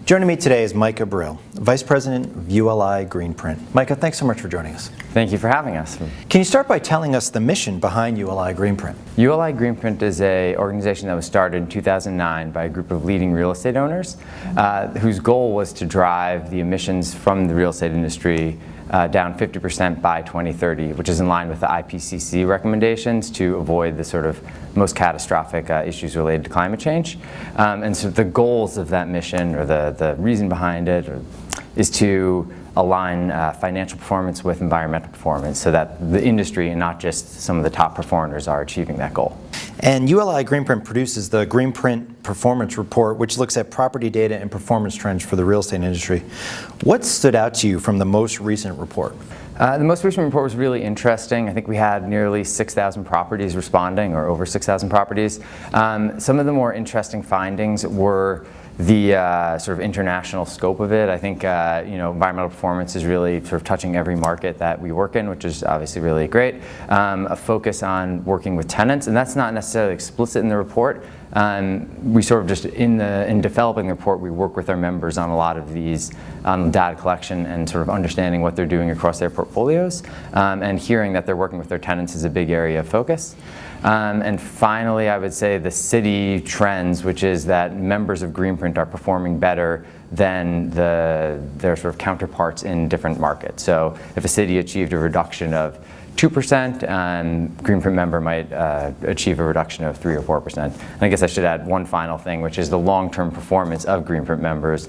Joining me today is Micah Brill, Vice President of ULI Greenprint. Micah, thanks so much for joining us. Thank you for having us. Can you start by telling us the mission behind ULI Greenprint? ULI Greenprint is an organization that was started in 2009 by a group of leading real estate owners whose goal was to drive the emissions from the real estate industry down 50% by 2030, which is in line with the IPCC recommendations to avoid the sort of most catastrophic issues related to climate change. And so the goals of that mission, or the reason behind it, is to align financial performance with environmental performance so that the industry and not just some of the top performers are achieving that goal. And ULI Greenprint produces the Greenprint Performance Report, which looks at property data and performance trends for the real estate industry. What stood out to you from the most recent report? The most recent report was really interesting. I think we had nearly 6,000 properties responding, or over 6,000 properties. Some of the more interesting findings were the sort of international scope of it. I think environmental performance is really sort of touching every market that we work in, which is obviously really great. A focus on working with tenants, and that's not necessarily explicit in the report. We sort of just, in developing the report, we work with our members on a lot of these data collection and sort of understanding what they're doing across their portfolios, and hearing that they're working with their tenants is a big area of focus. And finally, I would say the city trends, which is that members of Greenprint are performing better than their sort of counterparts in different markets. So if a city achieved a reduction of 2%, Greenprint member might achieve a reduction of 3 or 4%. And I guess I should add one final thing, which is the long-term performance of Greenprint members,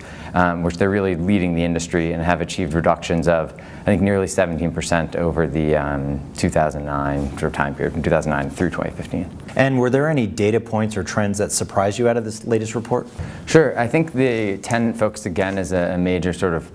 which they're really leading the industry and have achieved reductions of, I think, nearly 17% over the 2009 sort of time period, from 2009 through 2015. And were there any data points or trends that surprised you out of this latest report? Sure. I think the tenant focus, again, is a major sort of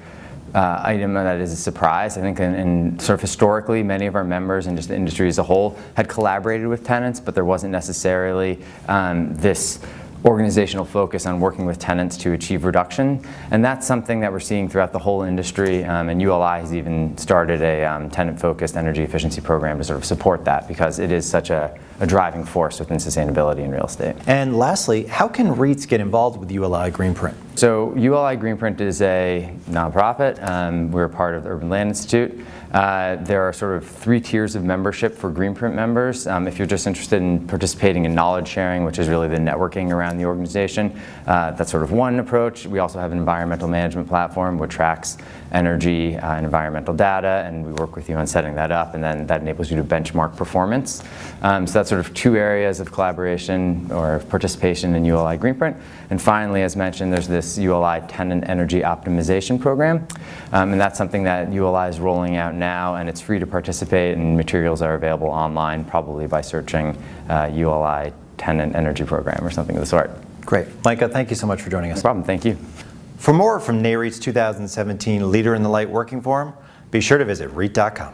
item that is a surprise. I think in sort of historically, many of our members and just the industry as a whole had collaborated with tenants, but there wasn't necessarily this organizational focus on working with tenants to achieve reduction. And that's something that we're seeing throughout the whole industry, and ULI has even started a tenant-focused energy efficiency program to sort of support that, because it is such a driving force within sustainability in real estate. And lastly, how can REITs get involved with ULI Greenprint? So ULI Greenprint is a nonprofit. We're a part of the Urban Land Institute. There are sort of 3 tiers of membership for Greenprint members. If you're just interested in participating in knowledge sharing, which is really the networking around the organization, that's sort of one approach. We also have an environmental management platform which tracks energy and environmental data, and we work with you on setting that up, and then that enables you to benchmark performance. So that's sort of 2 areas of collaboration or participation in ULI Greenprint. And finally, as mentioned, there's this ULI Tenant Energy Optimization Program, and that's something that ULI is rolling out now, and it's free to participate, and materials are available online, probably by searching ULI Tenant Energy Program or something of the sort. Great. Micah, thank you so much for joining us. No problem. Thank you. For more from NAREIT's 2017 Leader in the Light Working Forum, be sure to visit REIT.com.